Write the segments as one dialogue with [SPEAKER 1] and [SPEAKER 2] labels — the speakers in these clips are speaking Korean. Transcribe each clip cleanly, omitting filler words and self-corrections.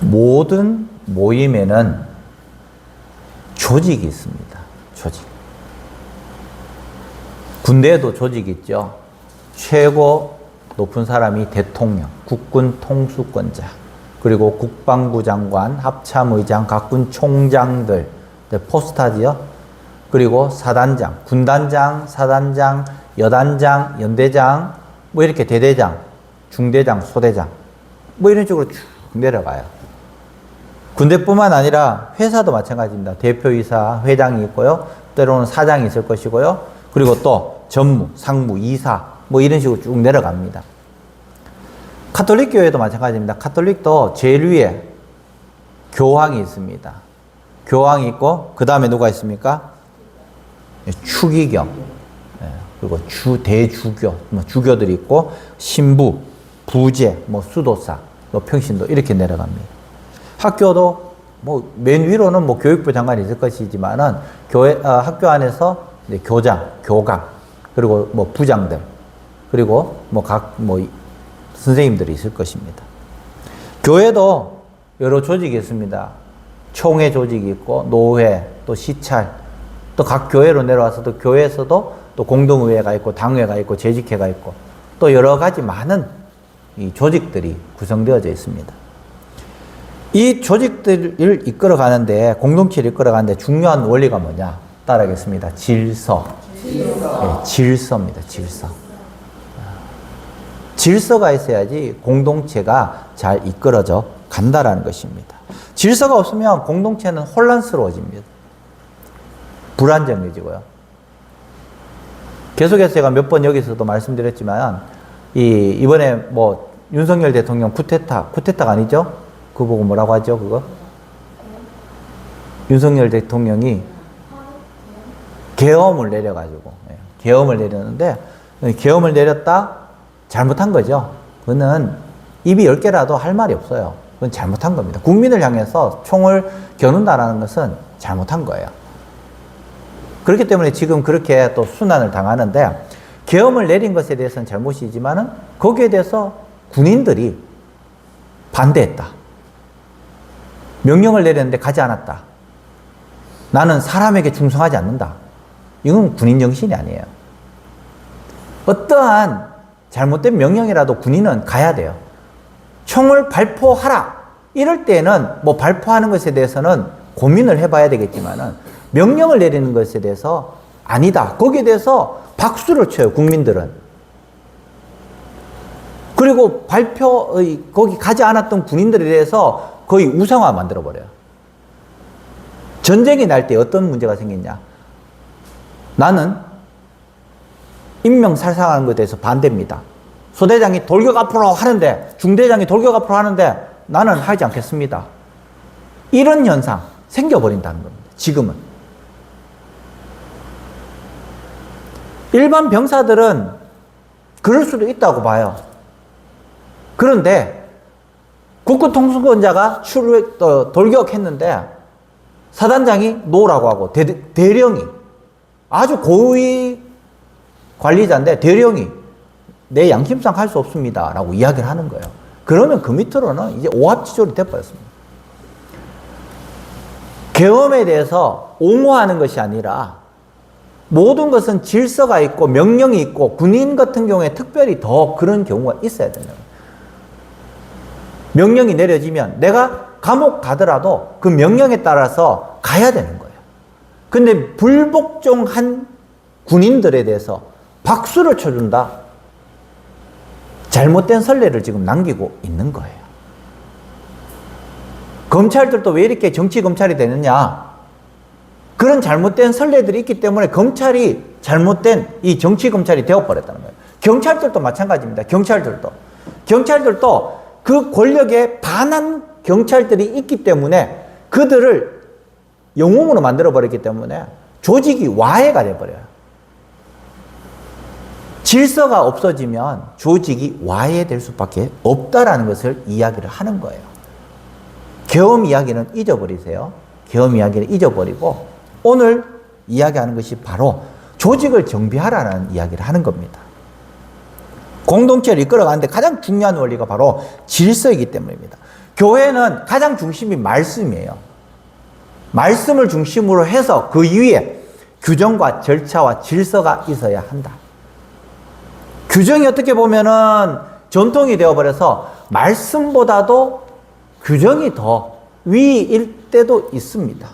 [SPEAKER 1] 모든 모임에는 조직이 있습니다. 조직. 군대에도 조직이 있죠. 최고 높은 사람이 대통령, 국군 통수권자, 그리고 국방부 장관, 합참의장, 각군 총장들, 포스타지요. 그리고 사단장, 군단장, 사단장, 여단장, 연대장, 뭐 이렇게 대대장, 중대장, 소대장, 뭐 이런 식으로 쭉 내려가요. 군대뿐만 아니라 회사도 마찬가지입니다. 대표이사, 회장이 있고요. 때로는 사장이 있을 것이고요. 그리고 또 전무, 상무, 이사, 뭐 이런 식으로 쭉 내려갑니다. 카톨릭 교회도 마찬가지입니다. 카톨릭도 제일 위에 교황이 있습니다. 교황이 있고, 그 다음에 누가 있습니까? 추기경, 그리고 대주교, 뭐 주교들이 있고, 신부, 부제, 뭐 수도사, 뭐 평신도 이렇게 내려갑니다. 학교도 뭐 맨 위로는 뭐 교육부 장관이 있을 것이지만은 학교 안에서 이제 교장, 교감, 그리고 뭐 부장들, 그리고 뭐 선생님들이 있을 것입니다. 교회도 여러 조직이 있습니다. 총회 조직이 있고, 노회, 또 시찰, 또 각 교회로 내려와서 또 교회에서도 또 공동의회가 있고, 당회가 있고, 재직회가 있고, 또 여러 가지 많은 이 조직들이 구성되어져 있습니다. 이 조직들을 이끌어가는데, 공동체를 이끌어가는데 중요한 원리가 뭐냐? 따라하겠습니다. 질서. 네, 질서입니다. 질서. 질서가 있어야지 공동체가 잘 이끌어져 간다라는 것입니다. 질서가 없으면 공동체는 혼란스러워집니다. 불안정해지고요. 계속해서 제가 몇 번 여기서도 말씀드렸지만, 이번에 뭐 윤석열 대통령 쿠데타가 아니죠? 그거 보고 뭐라고 하죠, 그거? 윤석열 대통령이 계엄을 내려가지고, 계엄을 내렸는데, 계엄을 내렸다? 잘못한 거죠. 그거는 입이 10개라도 할 말이 없어요. 그건 잘못한 겁니다. 국민을 향해서 총을 겨눈다라는 것은 잘못한 거예요. 그렇기 때문에 지금 그렇게 또 순환을 당하는데, 계엄을 내린 것에 대해서는 잘못이지만은 거기에 대해서 군인들이 반대했다. 명령을 내렸는데 가지 않았다. 나는 사람에게 충성하지 않는다. 이건 군인 정신이 아니에요. 어떠한 잘못된 명령이라도 군인은 가야 돼요. 총을 발포하라. 이럴 때는 뭐 발포하는 것에 대해서는 고민을 해봐야 되겠지만은, 명령을 내리는 것에 대해서 아니다. 거기에 대해서 박수를 쳐요, 국민들은. 그리고 거기 가지 않았던 군인들에 대해서 거의 우상화 만들어버려요. 전쟁이 날 때 어떤 문제가 생겼냐? 나는 인명살상하는 것에 대해서 반대입니다. 소대장이 돌격 앞으로 하는데, 중대장이 돌격 앞으로 하는데 나는 하지 않겠습니다. 이런 현상 생겨버린다는 겁니다. 지금은. 일반 병사들은 그럴 수도 있다고 봐요. 그런데 국군 통수권자가 돌격했는데 사단장이 노라고 하고, 대령이 아주 고위 관리자인데 대령이 내 양심상 할 수 없습니다 라고 이야기를 하는 거예요. 그러면 그 밑으로는 이제 오합지졸이 돼버렸습니다. 계엄에 대해서 옹호하는 것이 아니라, 모든 것은 질서가 있고 명령이 있고, 군인 같은 경우에 특별히 더 그런 경우가 있어야 된다. 명령이 내려지면 내가 감옥 가더라도 그 명령에 따라서 가야 되는 거예요. 근데 불복종한 군인들에 대해서 박수를 쳐준다? 잘못된 선례를 지금 남기고 있는 거예요. 검찰들도 왜 이렇게 정치 검찰이 되느냐? 그런 잘못된 선례들이 있기 때문에 검찰이 잘못된 이 정치 검찰이 되어버렸다는 거예요. 경찰들도 마찬가지입니다. 경찰들도 그 권력에 반한 경찰들이 있기 때문에 그들을 영웅으로 만들어버렸기 때문에 조직이 와해가 돼버려요. 질서가 없어지면 조직이 와해될 수밖에 없다라는 것을 이야기를 하는 거예요. 계엄 이야기는 잊어버리세요. 계엄 이야기는 잊어버리고 오늘 이야기하는 것이 바로 조직을 정비하라는 이야기를 하는 겁니다. 공동체를 이끌어가는데 가장 중요한 원리가 바로 질서이기 때문입니다. 교회는 가장 중심이 말씀이에요. 말씀을 중심으로 해서 그 위에 규정과 절차와 질서가 있어야 한다. 규정이 어떻게 보면은 전통이 되어버려서 말씀보다도 규정이 더 위일 때도 있습니다.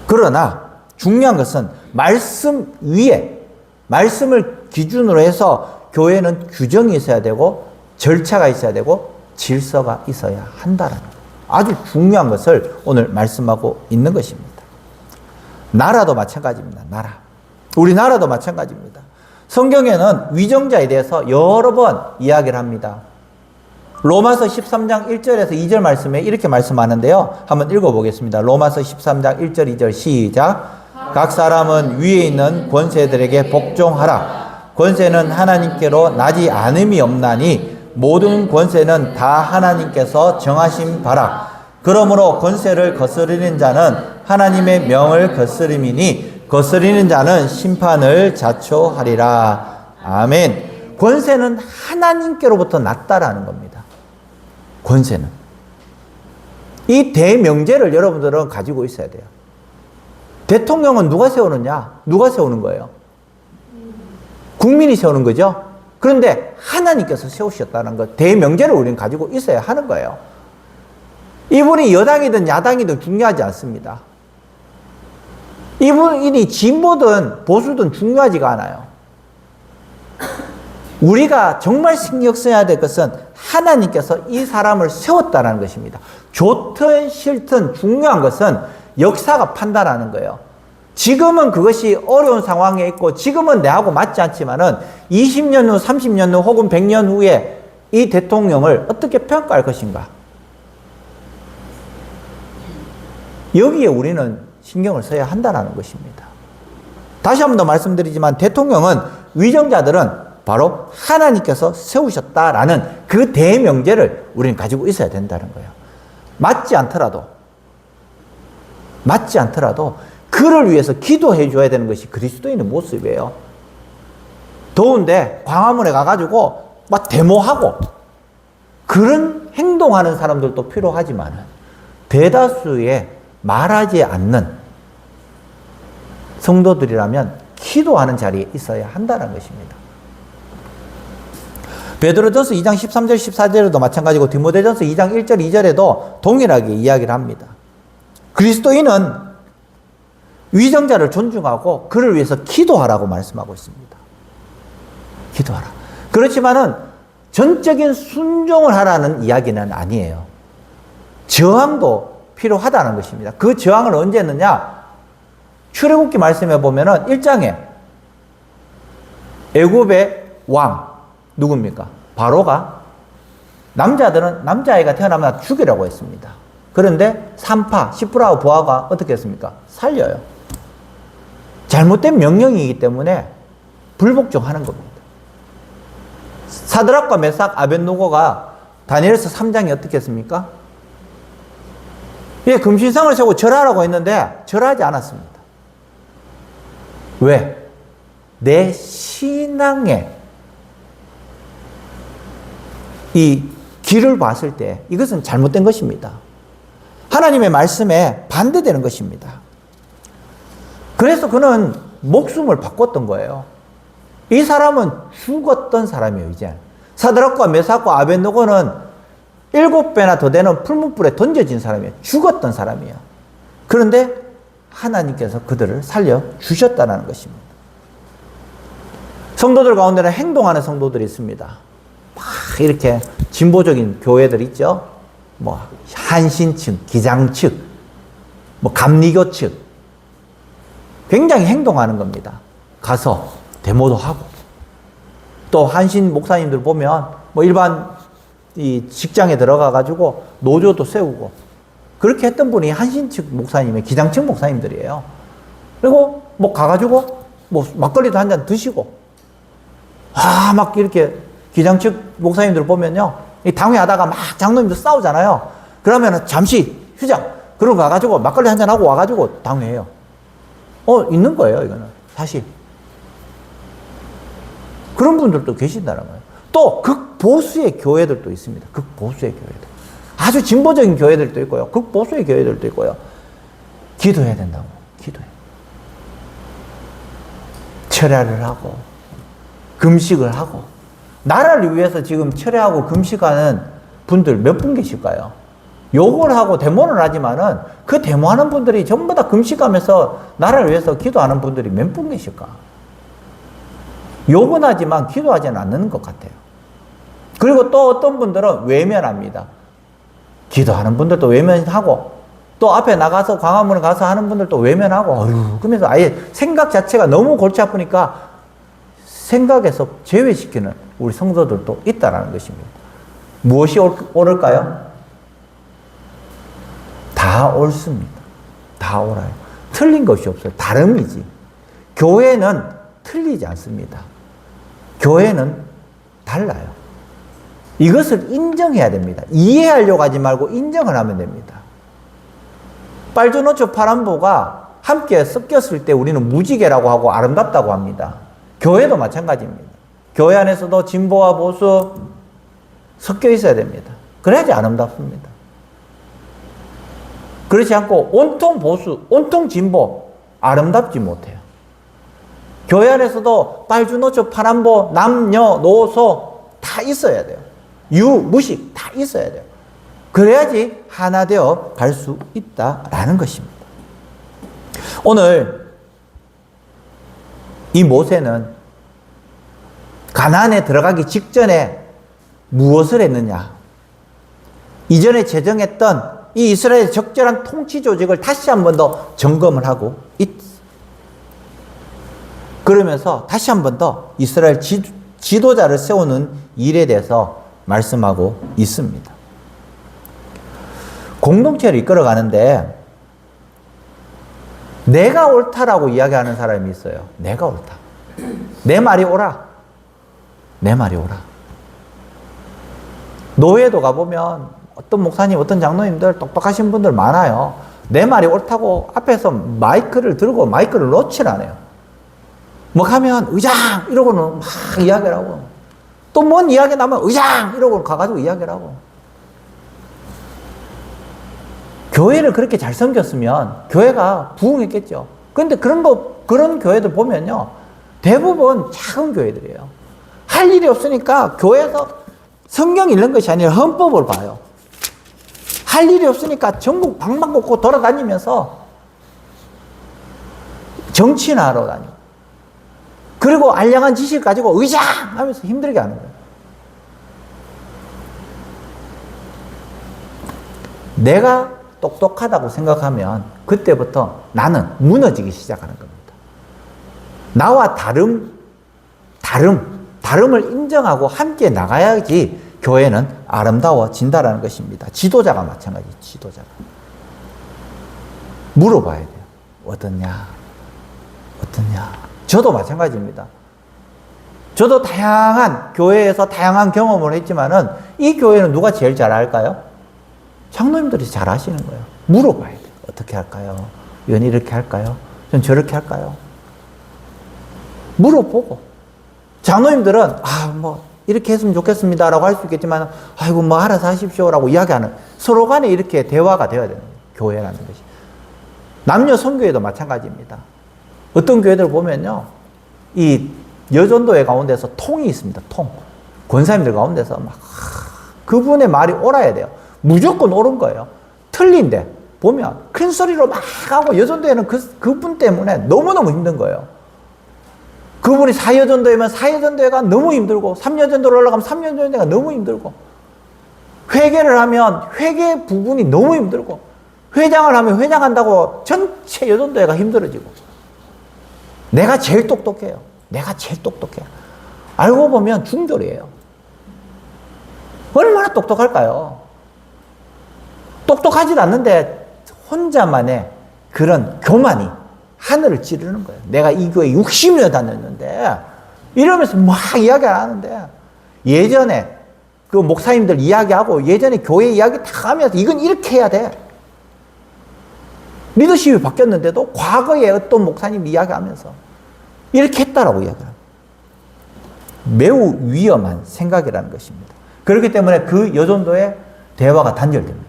[SPEAKER 1] 그러나 중요한 것은 말씀 위에, 말씀을 기준으로 해서 교회는 규정이 있어야 되고 절차가 있어야 되고 질서가 있어야 한다는 아주 중요한 것을 오늘 말씀하고 있는 것입니다. 나라도 마찬가지입니다. 우리나라도 마찬가지입니다. 성경에는 위정자에 대해서 여러 번 이야기를 합니다. 로마서 13장 1절에서 2절 말씀에 이렇게 말씀하는데요. 한번 읽어보겠습니다. 로마서 13장 1절 2절 시작. 각 사람은 위에 있는 권세들에게 복종하라. 권세는 하나님께로 나지 않음이 없나니 모든 권세는 다 하나님께서 정하신 바라. 그러므로 권세를 거스르는 자는 하나님의 명을 거스름이니 거스르는 자는 심판을 자초하리라. 아멘. 권세는 하나님께로부터 났다라는 겁니다. 권세는. 이 대명제를 여러분들은 가지고 있어야 돼요. 대통령은 누가 세우느냐? 누가 세우는 거예요? 국민이 세우는 거죠. 그런데 하나님께서 세우셨다는 것, 대명제를 우리는 가지고 있어야 하는 거예요. 이분이 여당이든 야당이든 중요하지 않습니다. 이분이 진보든 보수든 중요하지가 않아요. 우리가 정말 신경 써야 될 것은 하나님께서 이 사람을 세웠다는 것입니다. 좋든 싫든 중요한 것은 역사가 판단하는 거예요. 지금은 그것이 어려운 상황에 있고 지금은 내하고 맞지 않지만은 20년 후, 30년 후 혹은 100년 후에 이 대통령을 어떻게 평가할 것인가? 여기에 우리는 신경을 써야 한다는 것입니다. 다시 한 번 더 말씀드리지만 대통령은 위정자들은 바로 하나님께서 세우셨다라는 그 대명제를 우리는 가지고 있어야 된다는 거예요. 맞지 않더라도 그를 위해서 기도해 줘야 되는 것이 그리스도인의 모습이에요. 더운데 광화문에 가가지고 막 데모하고 그런 행동하는 사람들도 필요하지만 대다수의 말하지 않는 성도들이라면 기도하는 자리에 있어야 한다는 것입니다. 베드로전서 2장 13절 14절에도 마찬가지고 디모데전서 2장 1절 2절에도 동일하게 이야기를 합니다. 그리스도인은 위정자를 존중하고 그를 위해서 기도하라고 말씀하고 있습니다. 기도하라. 그렇지만은 전적인 순종을 하라는 이야기는 아니에요. 저항도 필요하다는 것입니다. 그 저항을 언제 했느냐? 출애굽기 말씀해 보면은 1장에 애굽의 왕 누굽니까? 바로가 남자들은 남자아이가 태어나면 죽이라고 했습니다. 그런데 산파, 시프라와 부하가 어떻게 했습니까? 살려요. 잘못된 명령이기 때문에 불복종하는 겁니다. 사드락과 메삭, 아벳노고가 다니엘서 3장에 어떻게 했습니까? 예, 금신상을 세우고 절하라고 했는데 절하지 않았습니다. 왜? 내 신앙의 이 길을 봤을 때 이것은 잘못된 것입니다. 하나님의 말씀에 반대되는 것입니다. 그래서 그는 목숨을 바꿨던 거예요. 이 사람은 죽었던 사람이에요, 이제. 사드락과 메삭과 아벳노고는 7배나 더 되는 풀무불에 던져진 사람이에요. 죽었던 사람이에요. 그런데 하나님께서 그들을 살려주셨다는 것입니다. 성도들 가운데는 행동하는 성도들이 있습니다. 막 이렇게 진보적인 교회들 있죠. 뭐 한신 측, 기장 측, 뭐 감리교 측 굉장히 행동하는 겁니다. 가서 데모도 하고 또 한신 목사님들 보면 뭐 일반 이 직장에 들어가 가지고 노조도 세우고 그렇게 했던 분이 한신 측 목사님의 기장 측 목사님들이에요. 그리고 뭐 가가지고 뭐 막걸리도 한 잔 드시고 막 이렇게 기장 측 목사님들 보면요. 이 당회하다가 막 장로님들 싸우잖아요. 그러면은 잠시 휴장. 그러고 가가지고 막걸리 한잔 하고 와가지고 당회해요. 있는 거예요, 이거는. 사실. 그런 분들도 계신다는 거예요. 또 극보수의 교회들도 있습니다. 극보수의 교회들. 아주 진보적인 교회들도 있고요. 극보수의 교회들도 있고요. 기도해야 된다고. 기도해. 철야를 하고 금식을 하고 나라를 위해서 지금 철야하고 금식하는 분들 몇 분 계실까요? 욕을 하고 데모를 하지만은 그 데모하는 분들이 전부 다 금식하면서 나라를 위해서 기도하는 분들이 몇 분 계실까? 욕은 하지만 기도하지는 않는 것 같아요. 그리고 또 어떤 분들은 외면합니다. 기도하는 분들도 외면하고 또 앞에 나가서 광화문에 가서 하는 분들도 외면하고 어휴, 그러면서 아예 생각 자체가 너무 골치 아프니까 생각에서 제외시키는 우리 성도들도 있다라는 것입니다. 무엇이 옳을까요? 다 옳습니다. 다 옳아요. 틀린 것이 없어요. 다름이지. 교회는 틀리지 않습니다. 교회는 달라요. 이것을 인정해야 됩니다. 이해하려고 하지 말고 인정을 하면 됩니다. 빨주노초 파란보가 함께 섞였을 때 우리는 무지개라고 하고 아름답다고 합니다. 교회도 마찬가지입니다. 교회 안에서도 진보와 보수 섞여 있어야 됩니다. 그래야지 아름답습니다. 그렇지 않고 온통 보수, 온통 진보, 아름답지 못해요. 교회 안에서도 빨주노초 파란보, 남녀노소 다 있어야 돼요. 유무식 다 있어야 돼요. 그래야지 하나 되어 갈 수 있다라는 것입니다. 오늘 이 모세는 가나안에 들어가기 직전에 무엇을 했느냐? 이전에 제정했던 이 이스라엘의 적절한 통치 조직을 다시 한 번 더 점검을 하고 그러면서 다시 한 번 더 이스라엘 지도자를 세우는 일에 대해서 말씀하고 있습니다. 공동체를 이끌어가는데 내가 옳다라고 이야기하는 사람이 있어요. 내가 옳다. 내 말이 옳아. 내 말이 옳아. 노예도 가보면 어떤 목사님, 어떤 장로님들 똑똑하신 분들 많아요. 내 말이 옳다고 앞에서 마이크를 들고 마이크를 놓질 않아요. 뭐 하면 의장 이러고는 막 이야기를 하고 또 뭔 이야기 나면 의장 이러고 가가지고 이야기를 하고 교회를 그렇게 잘 섬겼으면 교회가 부흥했겠죠. 그런데 그런 교회들 보면요. 대부분 작은 교회들이에요. 할 일이 없으니까 교회에서 성경 읽는 것이 아니라 헌법을 봐요. 할 일이 없으니까 전국 방방곡곡 돌아다니면서 정치나 하러 다니고 그리고 알량한 지식 가지고 의장 하면서 힘들게 하는 거예요. 내가 똑똑하다고 생각하면 그때부터 나는 무너지기 시작하는 겁니다. 나와 다름을 인정하고 함께 나가야지 교회는 아름다워진다라는 것입니다. 지도자가 마찬가지예요. 지도자가. 물어봐야 돼요. 어떻냐? 저도 마찬가지입니다. 저도 다양한 교회에서 다양한 경험을 했지만은 이 교회는 누가 제일 잘 알까요? 장로님들이 잘 아시는 거예요. 물어봐야 돼요. 어떻게 할까요? 연 이렇게 할까요? 전 저렇게 할까요? 물어보고. 장로님들은 이렇게 했으면 좋겠습니다라고 할 수 있겠지만 아이고 뭐 알아서 하십시오라고 이야기하는 서로 간에 이렇게 대화가 되어야 되는 거예요. 교회라는 것이. 남녀 선교회도 마찬가지입니다. 어떤 교회들 보면요. 이 여전도회 가운데서 통이 있습니다. 통. 권사님들 가운데서 막 그분의 말이 옳아야 돼요. 무조건 옳은 거예요. 틀린데 보면 큰 소리로 막 하고 여전도회는 그분 때문에 너무너무 힘든 거예요. 그분이 4여전도회면 4여전도회가 너무 힘들고 3여전도로 올라가면 3여전도회가 너무 힘들고 회개를 하면 회개 부분이 너무 힘들고 회장을 하면 회장한다고 전체 여전도회가 힘들어지고 내가 제일 똑똑해요. 알고 보면 중졸이에요. 얼마나 똑똑할까요? 똑똑하지도 않는데 혼자만의 그런 교만이 하늘을 찌르는 거예요. 내가 이 교회 60년 다녔는데 이러면서 막 이야기를 하는데 예전에 그 목사님들 이야기하고 예전에 교회 이야기 다 하면서 이건 이렇게 해야 돼. 리더십이 바뀌었는데도 과거에 어떤 목사님 이야기하면서 이렇게 했다라고 이야기합니다. 매우 위험한 생각이라는 것입니다. 그렇기 때문에 그 여전도의 대화가 단절됩니다.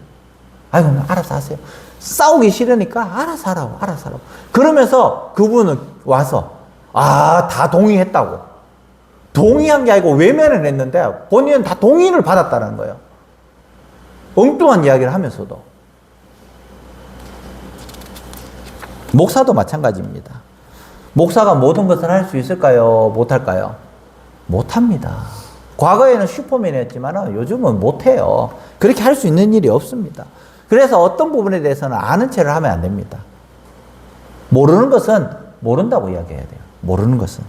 [SPEAKER 1] 아이고, 알아서 하세요. 싸우기 싫으니까 알아서 하라고, 알아서 하라고. 그러면서 그분은 와서, 다 동의했다고. 동의한 게 아니고 외면을 했는데 본인은 다 동의를 받았다는 거예요. 엉뚱한 이야기를 하면서도. 목사도 마찬가지입니다. 목사가 모든 것을 할 수 있을까요? 못할까요? 못합니다. 과거에는 슈퍼맨이었지만 요즘은 못해요. 그렇게 할 수 있는 일이 없습니다. 그래서 어떤 부분에 대해서는 아는 체를 하면 안 됩니다. 모르는 것은 모른다고 이야기해야 돼요. 모르는 것은.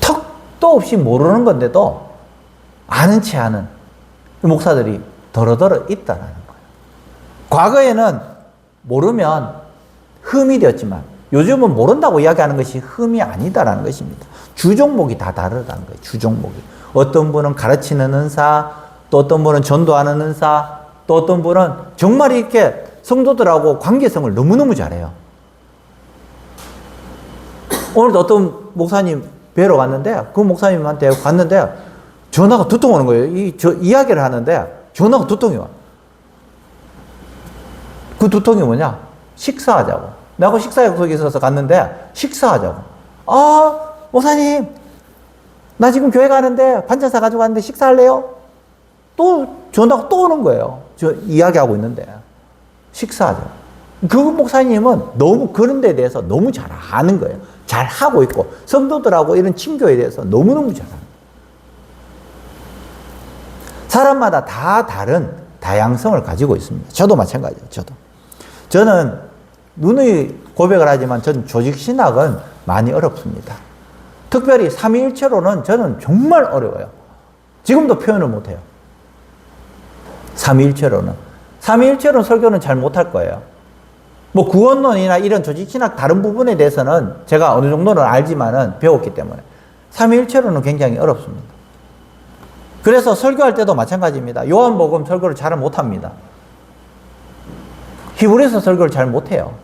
[SPEAKER 1] 턱도 없이 모르는 건데도 아는 체 하는 목사들이 더러더러 있다는 거예요. 과거에는 모르면 흠이 되었지만 요즘은 모른다고 이야기하는 것이 흠이 아니다라는 것입니다. 주종목이 다 다르다는 거예요. 주종목이. 어떤 분은 가르치는 은사, 또 어떤 분은 전도하는 은사, 또 어떤 분은 정말 이렇게 성도들하고 관계성을 너무너무 잘해요. 오늘도 어떤 목사님 뵈러 갔는데 그 목사님한테 갔는데 전화가 두통 오는 거예요. 이야기를 하는데 전화가 두통이 와. 그 두통이 뭐냐? 식사하자고. 내가 식사 약속이 있어서 갔는데 식사하자고. 목사님, 나 지금 교회 가는데 반찬 가지고 갔는데 식사할래요? 또 전화가 또 오는 거예요. 저 이야기하고 있는데 식사하자고. 그 목사님은 너무 그런 데에 대해서 너무 잘 아는 거예요. 잘 하고 있고 성도들하고 이런 친교에 대해서 너무너무 잘 아는 거예요. 사람마다 다 다른 다양성을 가지고 있습니다. 저도 마찬가지예요. 저는 누누이 고백을 하지만 저는 조직신학은 많이 어렵습니다. 특별히 삼위일체로는 저는 정말 어려워요. 지금도 표현을 못해요. 삼위일체로는 설교는 잘 못할 거예요. 뭐 구원론이나 이런 조직신학 다른 부분에 대해서는 제가 어느 정도는 알지만은 배웠기 때문에 삼위일체로는 굉장히 어렵습니다. 그래서 설교할 때도 마찬가지입니다. 요한복음 설교를 잘 못합니다. 히브리서 설교를 잘 못해요.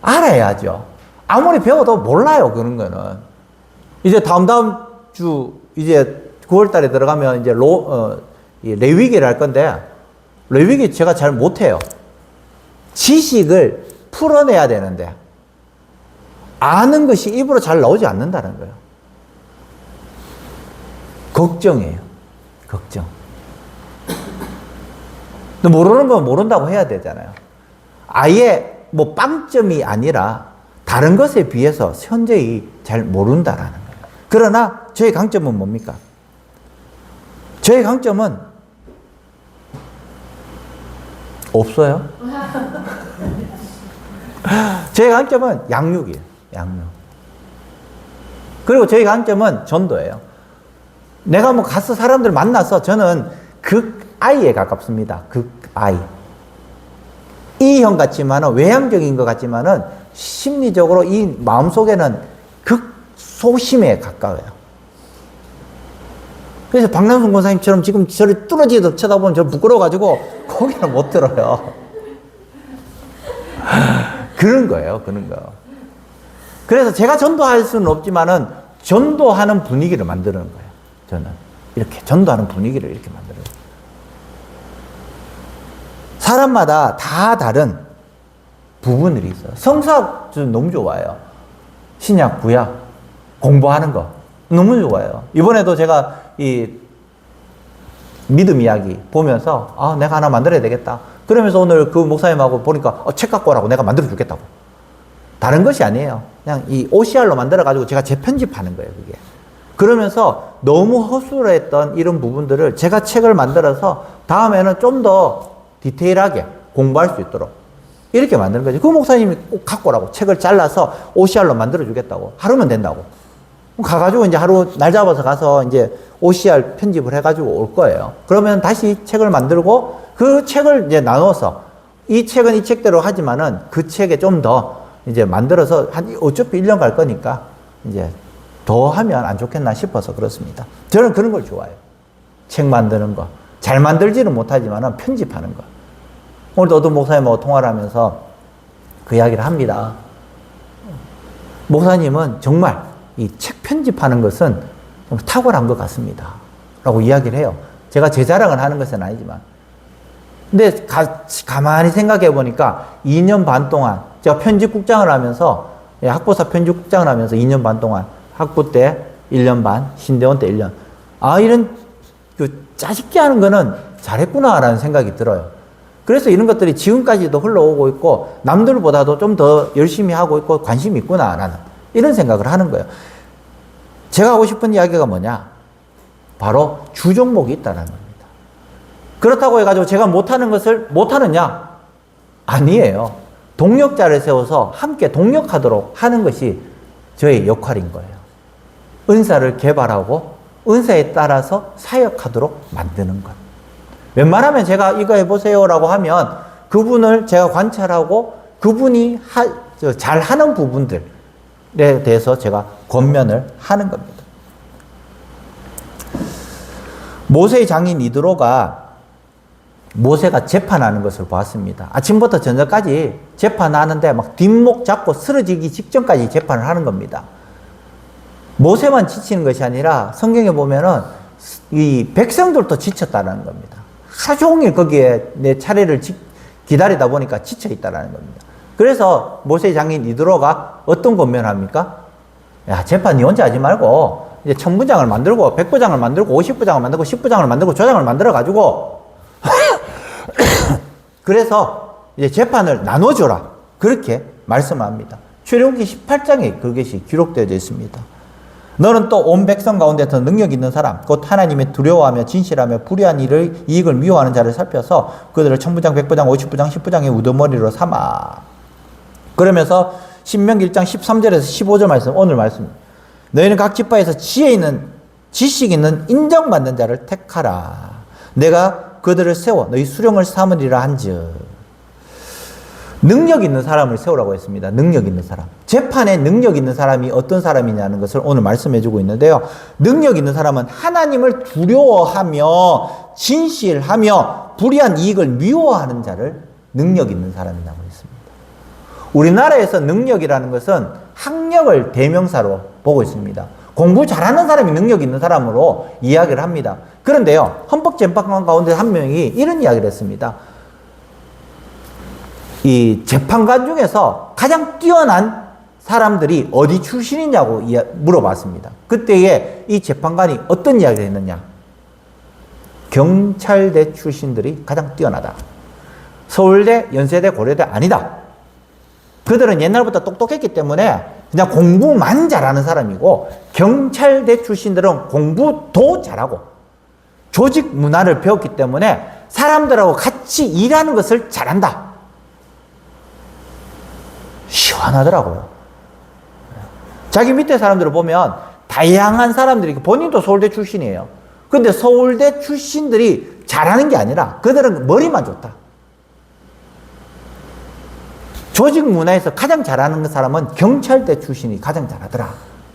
[SPEAKER 1] 알아야죠. 아무리 배워도 몰라요, 그런 거는. 이제 다음 주, 이제 9월 달에 들어가면 이제 레위기를 할 건데, 레위기 제가 잘 못해요. 지식을 풀어내야 되는데, 아는 것이 입으로 잘 나오지 않는다는 거예요. 걱정이에요. 걱정. 근데 모르는 건 모른다고 해야 되잖아요. 아예 뭐 빵점이 아니라 다른 것에 비해서 현저히 잘 모른다라는 거예요. 그러나 저의 강점은 뭡니까? 저의 강점은 없어요. 저의 강점은 양육이에요. 양육. 그리고 저의 강점은 전도예요. 내가 뭐 가서 사람들 만나서 저는 극아이에 가깝습니다. 극아이. E형 같지만은 외향적인 것 같지만은 심리적으로 이 마음속에는 극소심에 가까워요. 그래서 박남순 권사님처럼 지금 저를 뚫어지도록 쳐다보면 저 부끄러워가지고 고개를 못 들어요. 그런 거예요. 그런 거. 그래서 제가 전도할 수는 없지만은 전도하는 분위기를 만드는 거예요. 저는 이렇게 전도하는 분위기를 이렇게 만들어요. 사람마다 다 다른 부분들이 있어요. 성서학 저는 너무 좋아해요. 신약, 구약 공부하는 거 너무 좋아해요. 이번에도 제가 이 믿음 이야기 보면서 내가 하나 만들어야 되겠다. 그러면서 오늘 그 목사님하고 보니까 책 갖고 오라고 내가 만들어 주겠다고. 다른 것이 아니에요. 그냥 이 OCR로 만들어 가지고 제가 재편집하는 거예요, 그게. 그러면서 너무 허술했던 이런 부분들을 제가 책을 만들어서 다음에는 좀 더 디테일하게 공부할 수 있도록 이렇게 만드는 거지. 그 목사님이 꼭 갖고 오라고 책을 잘라서 OCR로 만들어 주겠다고. 하루면 된다고. 가가지고 이제 하루 날 잡아서 가서 이제 OCR 편집을 해가지고 올 거예요. 그러면 다시 책을 만들고 그 책을 이제 나눠서 이 책은 이 책대로 하지만은 그 책에 좀 더 이제 만들어서 어차피 1년 갈 거니까 이제 더 하면 안 좋겠나 싶어서 그렇습니다. 저는 그런 걸 좋아해요. 책 만드는 거. 잘 만들지는 못하지만은 편집하는 거. 오늘도 어떤 목사님하고 통화를 하면서 그 이야기를 합니다. 목사님은 정말 이 책 편집하는 것은 좀 탁월한 것 같습니다. 라고 이야기를 해요. 제가 제 자랑을 하는 것은 아니지만. 근데 가만히 생각해 보니까 2년 반 동안 제가 편집국장을 하면서, 학부사 편집국장을 하면서 2년 반 동안, 학부 때 1년 반, 신대원 때 1년. 아, 이런 짜집기 하는 거는 잘했구나라는 생각이 들어요. 그래서 이런 것들이 지금까지도 흘러오고 있고 남들보다도 좀 더 열심히 하고 있고 관심이 있구나라는 이런 생각을 하는 거예요. 제가 하고 싶은 이야기가 뭐냐? 바로 주종목이 있다는 겁니다. 그렇다고 해가지고 제가 못하는 것을 못하느냐? 아니에요. 동력자를 세워서 함께 동력하도록 하는 것이 저의 역할인 거예요. 은사를 개발하고 은사에 따라서 사역하도록 만드는 것. 웬만하면 제가 이거 해보세요라고 하면 그분을 제가 관찰하고 그분이 잘하는 부분들에 대해서 제가 권면을 하는 겁니다. 모세의 장인 이드로가 모세가 재판하는 것을 보았습니다. 아침부터 저녁까지 재판하는데 막 뒷목 잡고 쓰러지기 직전까지 재판을 하는 겁니다. 모세만 지치는 것이 아니라 성경에 보면은 이 백성들도 지쳤다는 겁니다. 하루 종일 거기에 내 차례를 기다리다 보니까 지쳐 있다는 겁니다. 그래서 모세의 장인 이드로가 어떤 권면합니까? 야, 재판 니 혼자 하지 말고 이제 1000부장을 만들고 100부장을 만들고 50부장을 만들고 10부장을 만들고 조장을 만들어 가지고 그래서 이제 재판을 나눠줘라. 그렇게 말씀합니다. 출애굽기 18장에 그것이 기록되어 있습니다. 너는 또 온 백성 가운데서 능력 있는 사람, 곧 하나님의 두려워하며 진실하며 불의한 일을 이익을 미워하는 자를 살펴서 그들을 1000부장, 100부장, 50부장, 10부장의 우두머리로 삼아. 그러면서 신명기 1장 13절에서 15절 말씀, 오늘 말씀. 너희는 각 지파에서 지혜 있는, 지식 있는 인정받는 자를 택하라. 내가 그들을 세워 너희 수령을 삼으리라 한즉. 능력 있는 사람을 세우라고 했습니다. 능력 있는 사람. 재판에 능력 있는 사람이 어떤 사람이냐는 것을 오늘 말씀해 주고 있는데요. 능력 있는 사람은 하나님을 두려워하며 진실하며 불의한 이익을 미워하는 자를 능력 있는 사람이라고 했습니다. 우리나라에서 능력이라는 것은 학력을 대명사로 보고 있습니다. 공부 잘하는 사람이 능력 있는 사람으로 이야기를 합니다. 그런데요, 헌법재판관 가운데 한 명이 이런 이야기를 했습니다. 이 재판관 중에서 가장 뛰어난 사람들이 어디 출신이냐고 물어봤습니다. 그때에 이 재판관이 어떤 이야기를 했느냐? 경찰대 출신들이 가장 뛰어나다. 서울대, 연세대, 고려대 아니다. 그들은 옛날부터 똑똑했기 때문에 그냥 공부만 잘하는 사람이고 경찰대 출신들은 공부도 잘하고 조직 문화를 배웠기 때문에 사람들하고 같이 일하는 것을 잘한다. 시원하더라고요. 자기 밑에 사람들을 보면 다양한 사람들이, 본인도 서울대 출신이에요. 근데 서울대 출신들이 잘하는 게 아니라 그들은 머리만 좋다. 조직 문화에서 가장 잘하는 사람은 경찰대 출신이 가장 잘하더라.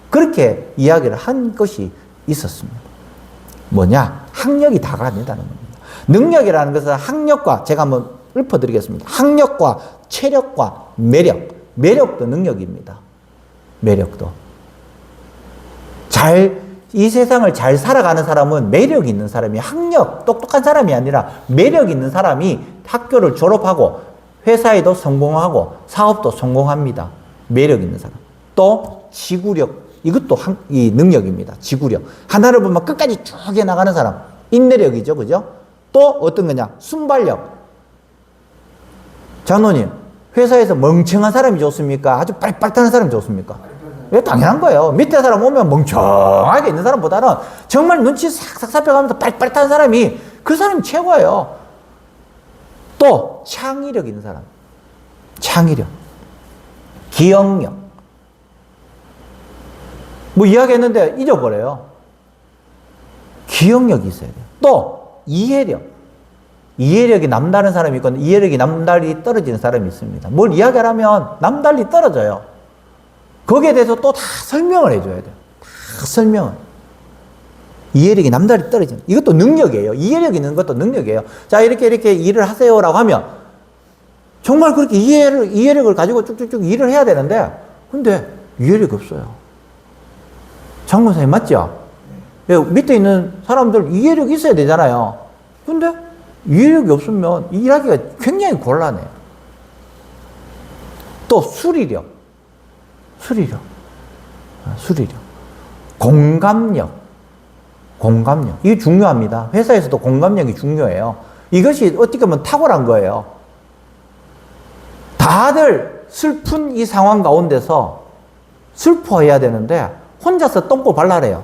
[SPEAKER 1] 그렇게 이야기를 한 것이 있었습니다. 뭐냐? 학력이 다가 아니다는 겁니다. 능력이라는 것은 학력과, 제가 한번 읊어드리겠습니다. 학력과 체력과 매력. 매력도 능력입니다. 매력도. 이 세상을 잘 살아가는 사람은 매력 있는 사람이, 학력, 똑똑한 사람이 아니라 매력 있는 사람이 학교를 졸업하고 회사에도 성공하고 사업도 성공합니다. 매력 있는 사람. 또 지구력. 이것도 이 능력입니다. 지구력. 하나를 보면 끝까지 쭉 해나가는 사람. 인내력이죠. 그죠? 또 어떤 거냐? 순발력. 장로님, 회사에서 멍청한 사람이 좋습니까? 아주 빨리빨리 하는 사람이 좋습니까? 왜? 당연한 거예요. 밑에 사람 오면 멍청하게 있는 사람보다는 정말 눈치 싹싹 살펴가면서 빨리빨리 하는 사람이, 그 사람이 최고예요. 또 창의력 있는 사람. 창의력. 기억력. 뭐 이야기했는데 잊어버려요. 기억력이 있어야 돼요. 또 이해력. 이해력이 남다른 사람이 있고 이해력이 남달리 떨어지는 사람이 있습니다. 뭘 이야기하면 남달리 떨어져요. 거기에 대해서 또 다 설명을 해줘야 돼요. 다 설명을. 이해력이 남달리 떨어지는. 이것도 능력이에요. 이해력 있는 것도 능력이에요. 자, 이렇게 일을 하세요라고 하면 정말 그렇게 이해력을 가지고 쭉쭉쭉 일을 해야 되는데, 근데 이해력이 없어요. 장모사님 맞죠? 밑에 있는 사람들 이해력이 있어야 되잖아요. 근데 이해력이 없으면 일하기가 굉장히 곤란해요. 또 수리력. 공감력. 이게 중요합니다. 회사에서도 공감력이 중요해요. 이것이 어떻게 보면 탁월한 거예요. 다들 슬픈 이 상황 가운데서 슬퍼해야 되는데 혼자서 똥꼬 발랄해요.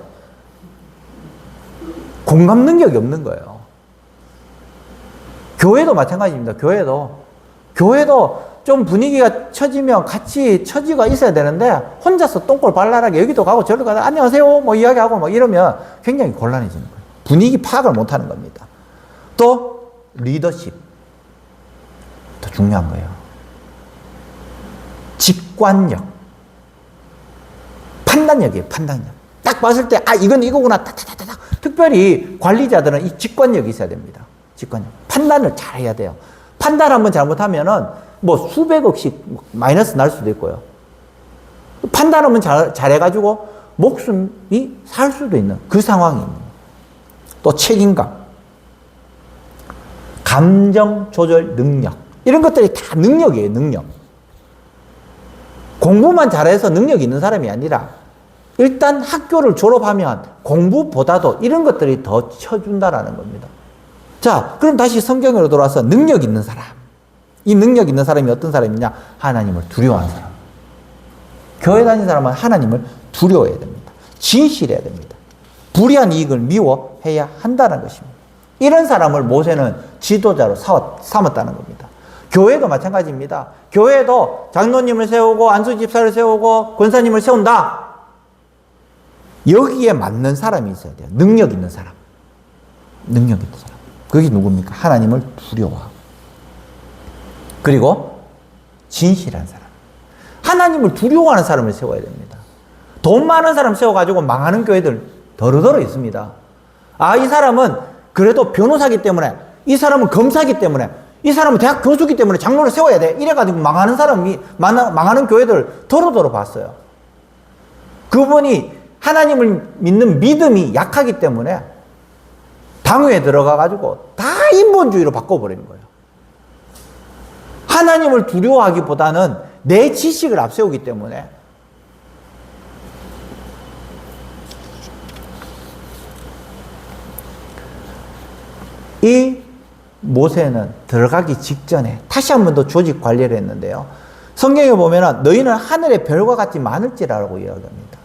[SPEAKER 1] 공감 능력이 없는 거예요. 교회도 마찬가지입니다. 교회도 좀 분위기가 처지면 같이 처지가 있어야 되는데 혼자서 똥꼬를 발랄하게 여기도 가고 저기도 가고 안녕하세요 뭐 이야기하고 막 이러면 굉장히 곤란해지는 거예요. 분위기 파악을 못하는 겁니다. 또 리더십 더 중요한 거예요. 직관력, 판단력이에요. 딱 봤을 때 이건 이거구나. 타타타타. 특별히 관리자들은 이 직관력이 있어야 됩니다. 직관력. 판단을 잘 해야 돼요. 판단 한번 잘못하면은 뭐 수백억씩 마이너스 날 수도 있고요. 판단하면 잘해가지고 목숨이 살 수도 있는 그 상황이 있는. 또 책임감, 감정 조절 능력 이런 것들이 다 능력이에요. 능력. 공부만 잘해서 능력이 있는 사람이 아니라 일단 학교를 졸업하면 공부보다도 이런 것들이 더 쳐준다라는 겁니다. 자, 그럼 다시 성경으로 돌아와서 능력 있는 사람. 이 능력 있는 사람이 어떤 사람이냐? 하나님을 두려워하는 사람. 교회 다니는 사람은 하나님을 두려워해야 됩니다. 진실해야 됩니다. 불의한 이익을 미워해야 한다는 것입니다. 이런 사람을 모세는 지도자로 삼았다는 겁니다. 교회도 마찬가지입니다. 교회도 장로님을 세우고 안수집사를 세우고 권사님을 세운다. 여기에 맞는 사람이 있어야 돼요. 능력 있는 사람. 그게 누굽니까? 하나님을 두려워하고. 그리고 진실한 사람. 하나님을 두려워하는 사람을 세워야 됩니다. 돈 많은 사람 세워가지고 망하는 교회들 더러더러 있습니다. 이 사람은 그래도 변호사기 때문에, 이 사람은 검사기 때문에, 이 사람은 대학 교수기 때문에 장로를 세워야 돼. 이래가지고 망하는 교회들 더러더러 봤어요. 그분이 하나님을 믿는 믿음이 약하기 때문에 당회에 들어가가지고 다 인본주의로 바꿔버리는 거예요. 하나님을 두려워하기보다는 내 지식을 앞세우기 때문에 이 모세는 들어가기 직전에 다시 한 번 더 조직 관리를 했는데요. 성경에 보면 너희는 하늘의 별과 같이 많을지라고 이야기합니다.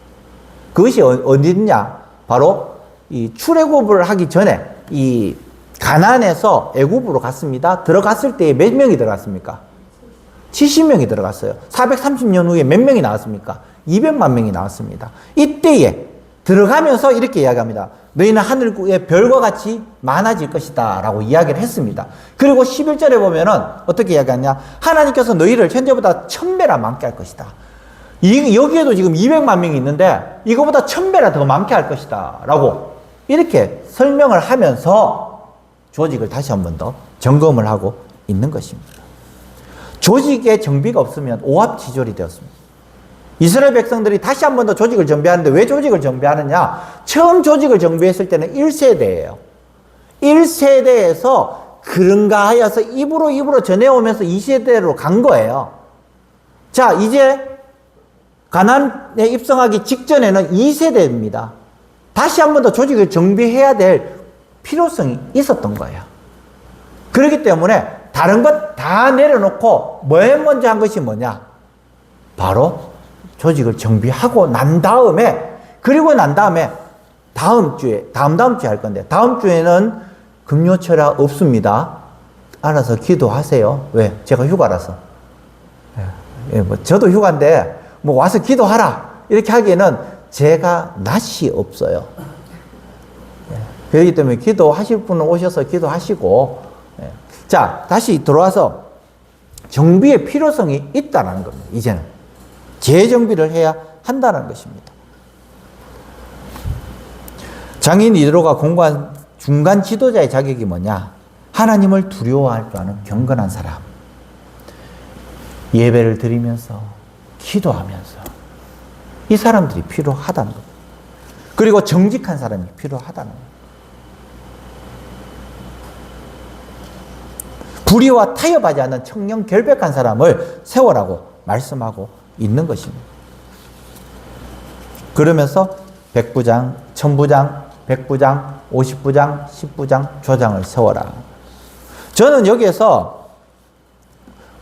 [SPEAKER 1] 그것이 어디냐? 바로 이 출애굽을 하기 전에 이 가나안에서 애굽으로 갔습니다. 들어갔을 때 몇 명이 들어갔습니까? 70명이 들어갔어요. 430년 후에 몇 명이 나왔습니까? 200만 명이 나왔습니다. 이때에 들어가면서 이렇게 이야기합니다. 너희는 하늘의 별과 같이 많아질 것이다 라고 이야기를 했습니다. 그리고 11절에 보면은 어떻게 이야기하냐? 하나님께서 너희를 현재보다 1000배나 많게 할 것이다. 여기에도 지금 200만 명이 있는데 이거보다 1000배나 더 많게 할 것이다 라고 이렇게 설명을 하면서 조직을 다시 한 번 더 점검을 하고 있는 것입니다. 조직에 정비가 없으면 오합지졸이 되었습니다. 이스라엘 백성들이 다시 한 번 더 조직을 정비하는데 왜 조직을 정비하느냐? 처음 조직을 정비했을 때는 1세대예요. 1세대에서 그런가 하여서 입으로 전해오면서 2세대로 간 거예요. 자, 이제 가나안에 입성하기 직전에는 2세대입니다. 다시 한 번 더 조직을 정비해야 될 필요성이 있었던 거예요. 그렇기 때문에 다른 것 다 내려놓고 맨 먼저 한 것이 뭐냐? 바로 조직을 정비하고 난 다음에, 그리고 난 다음에 다음 주에 할 건데, 다음 주에는 금요철야 없습니다. 알아서 기도하세요. 왜? 제가 휴가라서. 저도 휴가인데 뭐 와서 기도하라 이렇게 하기에는 제가 낯이 없어요. 그렇기 때문에 기도하실 분은 오셔서 기도하시고. 자, 다시 들어와서 정비의 필요성이 있다는 겁니다. 이제는 재정비를 해야 한다는 것입니다. 장인 이드로가 공부한 중간 지도자의 자격이 뭐냐? 하나님을 두려워할 줄 아는 경건한 사람. 예배를 드리면서 기도하면서 이 사람들이 필요하다는 겁니다. 그리고 정직한 사람이 필요하다는 거예요. 불의와 타협하지 않는 청렴 결백한 사람을 세워라고 말씀하고 있는 것입니다. 그러면서 백부장, 천부장, 백부장, 50부장, 10부장, 조장을 세워라. 저는 여기에서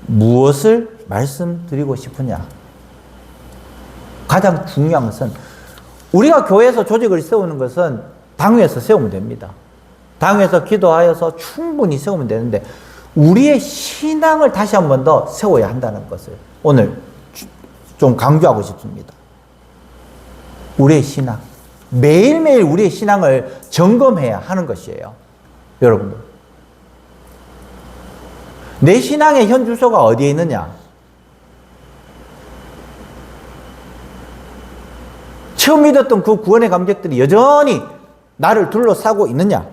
[SPEAKER 1] 무엇을 말씀드리고 싶으냐? 가장 중요한 것은 우리가 교회에서 조직을 세우는 것은 당회에서 세우면 됩니다. 당회에서 기도하여서 충분히 세우면 되는데 우리의 신앙을 다시 한 번 더 세워야 한다는 것을 오늘 좀 강조하고 싶습니다. 우리의 신앙. 매일매일 우리의 신앙을 점검해야 하는 것이에요. 여러분들. 내 신앙의 현 주소가 어디에 있느냐? 처음 믿었던 그 구원의 감격들이 여전히 나를 둘러싸고 있느냐?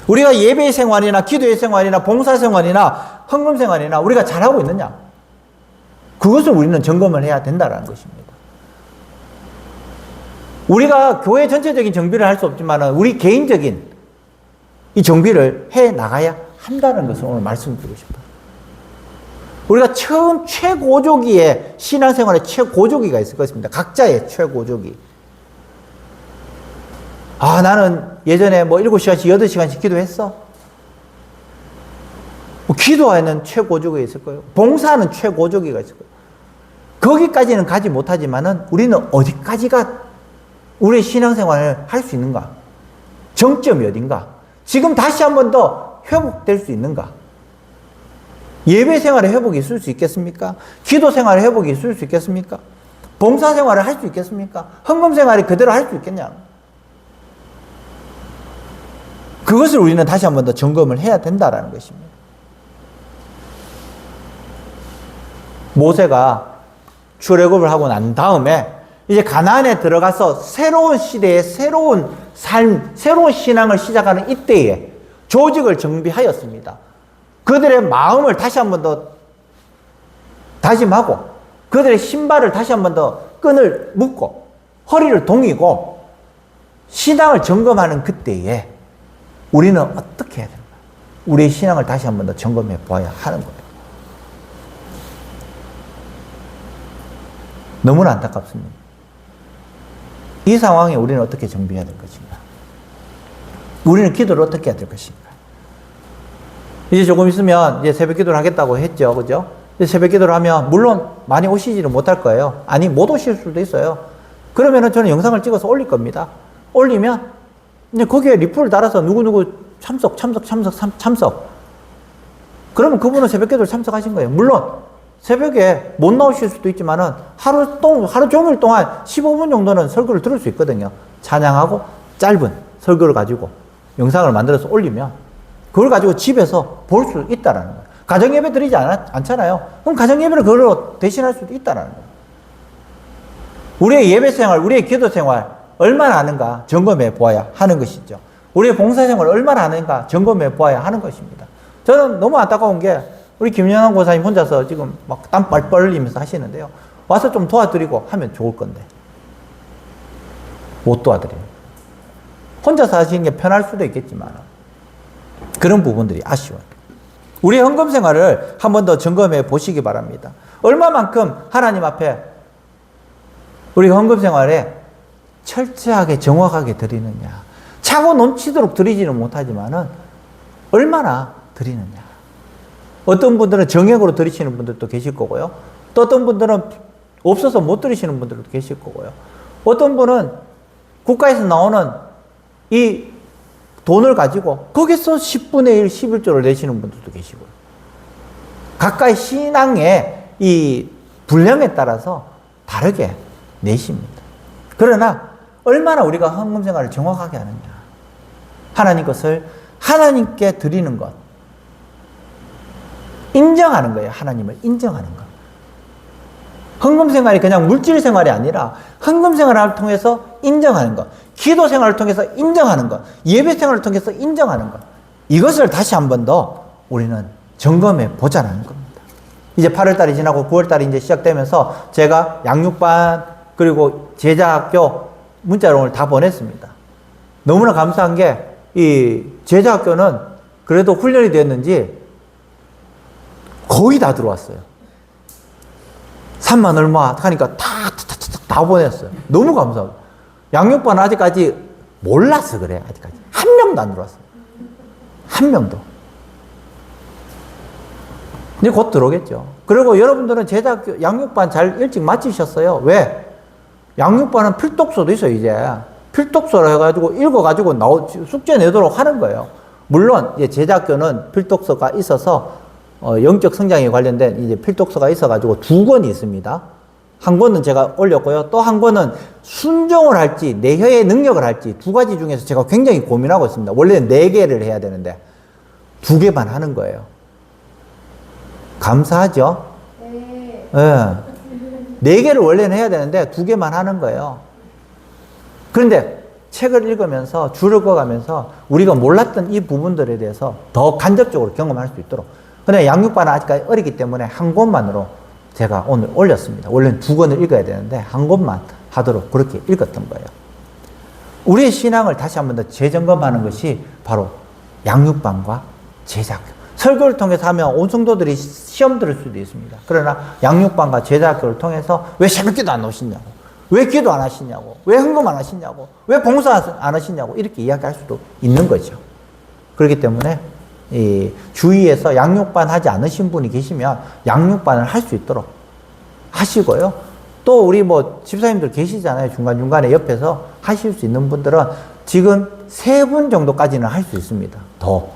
[SPEAKER 1] 우리가 예배의 생활이나 기도의 생활이나 봉사 생활이나 헌금 생활이나 우리가 잘하고 있느냐? 그것을 우리는 점검을 해야 된다는 것입니다. 우리가 교회 전체적인 정비를 할 수 없지만 우리 개인적인 이 정비를 해 나가야 한다는 것을 오늘 말씀드리고 싶어요. 우리가 처음 최고조기에 신앙생활의 최고조기가 있을 것입니다. 각자의 최고조기. 아, 나는 예전에 7시간씩, 8시간씩 기도했어? 기도하는 최고조기가 있을 거예요. 봉사하는 최고조기가 있을 거예요. 거기까지는 가지 못하지만은 우리는 어디까지가 우리의 신앙생활을 할 수 있는가? 정점이 어딘가? 지금 다시 한 번 더 회복될 수 있는가? 예배 생활의 회복이 있을 수 있겠습니까? 기도 생활의 회복이 있을 수 있겠습니까? 봉사 생활을 할 수 있겠습니까? 헌금 생활이 그대로 할 수 있겠냐? 그것을 우리는 다시 한 번 더 점검을 해야 된다는 것입니다. 모세가 출애굽을 하고 난 다음에 이제 가나안에 들어가서 새로운 시대에 새로운 삶, 새로운 신앙을 시작하는 이때에 조직을 정비하였습니다. 그들의 마음을 다시 한 번 더 다짐하고 그들의 신발을 다시 한 번 더 끈을 묶고 허리를 동이고 신앙을 점검하는 그때에 우리는 어떻게 해야 되는가? 우리의 신앙을 다시 한 번 더 점검해 보아야 하는 거예요. 너무나 안타깝습니다. 이 상황에 우리는 어떻게 정비해야 될 것인가? 우리는 기도를 어떻게 해야 될 것인가? 이제 조금 있으면 이제 새벽 기도를 하겠다고 했죠. 그죠? 새벽 기도를 하면 물론 많이 오시지는 못할 거예요. 아니, 못 오실 수도 있어요. 그러면은 저는 영상을 찍어서 올릴 겁니다. 올리면 이제 거기에 리플을 달아서 누구누구 참석. 그러면 그분은 새벽 기도를 참석하신 거예요. 물론 새벽에 못 나오실 수도 있지만은 하루 종일 동안 15분 정도는 설교를 들을 수 있거든요. 찬양하고 짧은 설교를 가지고 영상을 만들어서 올리면 그걸 가지고 집에서 볼 수 있다라는 거예요. 가정예배 드리지 않잖아요. 그럼 가정예배를 그걸로 대신할 수도 있다라는 거예요. 우리의 예배생활, 우리의 기도생활 얼마나 하는가 점검해 보아야 하는 것이죠. 우리의 봉사생활 얼마나 하는가 점검해 보아야 하는 것입니다. 저는 너무 안타까운 게 우리 김연환 고사님 혼자서 지금 막 땀 뻘뻘 흘리면서 하시는데요. 와서 좀 도와드리고 하면 좋을 건데 못 도와드려요. 혼자서 하시는 게 편할 수도 있겠지만 그런 부분들이 아쉬워요. 우리의 헌금 생활을 한 번 더 점검해 보시기 바랍니다. 얼마만큼 하나님 앞에 우리 헌금 생활에 철저하게 정확하게 드리느냐. 차고 넘치도록 드리지는 못하지만은 얼마나 드리느냐. 어떤 분들은 정액으로 드리시는 분들도 계실 거고요. 또 어떤 분들은 없어서 못 드리시는 분들도 계실 거고요. 어떤 분은 국가에서 나오는 이 돈을 가지고 거기서 10분의 1, 11조를 내시는 분들도 계시고요. 각각의 신앙의 이 분량에 따라서 다르게 내십니다. 그러나 얼마나 우리가 헌금 생활을 정확하게 하느냐. 하나님 것을 하나님께 드리는 것. 인정하는 거예요. 하나님을 인정하는 것. 헌금 생활이 그냥 물질 생활이 아니라 헌금 생활을 통해서 인정하는 것. 기도 생활을 통해서 인정하는 것. 예배 생활을 통해서 인정하는 것. 이것을 다시 한 번 더 우리는 점검해 보자는 겁니다. 이제 8월달이 지나고 9월달이 이제 시작되면서 제가 양육반 그리고 제자학교 문자를 오늘 다 보냈습니다. 너무나 감사한 게 이 제자학교는 그래도 훈련이 됐는지 거의 다 들어왔어요. 3만 얼마 하니까 다 보냈어요. 너무 감사하고. 양육반 아직까지 몰라서 그래. 아직까지 한 명도 안 들어왔어요. 한 명도. 근데 곧 들어오겠죠. 그리고 여러분들은 제자학교 양육반 잘 일찍 마치셨어요. 왜? 양육반은 필독서도 있어요. 이제 필독서로 해가지고 읽어가지고 숙제 내도록 하는 거예요. 물론 이제 제자학교는 필독서가 있어서 영적 성장에 관련된 이제 필독서가 있어가지고 2권이 있습니다. 한 권은 제가 올렸고요. 또 한 권은 순종을 할지 내혀의 능력을 할지 2가지 중에서 제가 굉장히 고민하고 있습니다. 원래는 4개를 해야 되는데 2개만 하는 거예요. 감사하죠? 네. 네. 4개를 원래는 해야 되는데 2개만 하는 거예요. 그런데 책을 읽으면서 줄을 그어가면서 우리가 몰랐던 이 부분들에 대해서 더 간접적으로 경험할 수 있도록. 근데 양육반은 아직까지 어리기 때문에 한 권만으로 제가 오늘 올렸습니다. 원래는 2권을 읽어야 되는데 한 권만 하도록 그렇게 읽었던 거예요. 우리의 신앙을 다시 한 번 더 재점검하는 것이 바로 양육반과 제자학교. 설교를 통해서 하면 온 성도들이 시험 들을 수도 있습니다. 그러나 양육반과 제자학교를 통해서 왜 새벽기도 안 오시냐고, 왜 기도 안 하시냐고, 왜 헌금 안 하시냐고, 왜 봉사 안 하시냐고 이렇게 이야기할 수도 있는 거죠. 그렇기 때문에 이 주위에서 양육반 하지 않으신 분이 계시면 양육반을 할 수 있도록 하시고요. 또 우리 뭐 집사님들 계시잖아요. 중간중간에 옆에서 하실 수 있는 분들은 지금 3분 정도까지는 할 수 있습니다. 더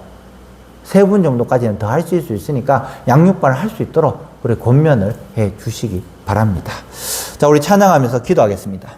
[SPEAKER 1] 3분 정도까지는 더 할 수 있으니까 양육반을 할 수 있도록 그래 권면을 해 주시기 바랍니다. 자, 우리 찬양하면서 기도하겠습니다.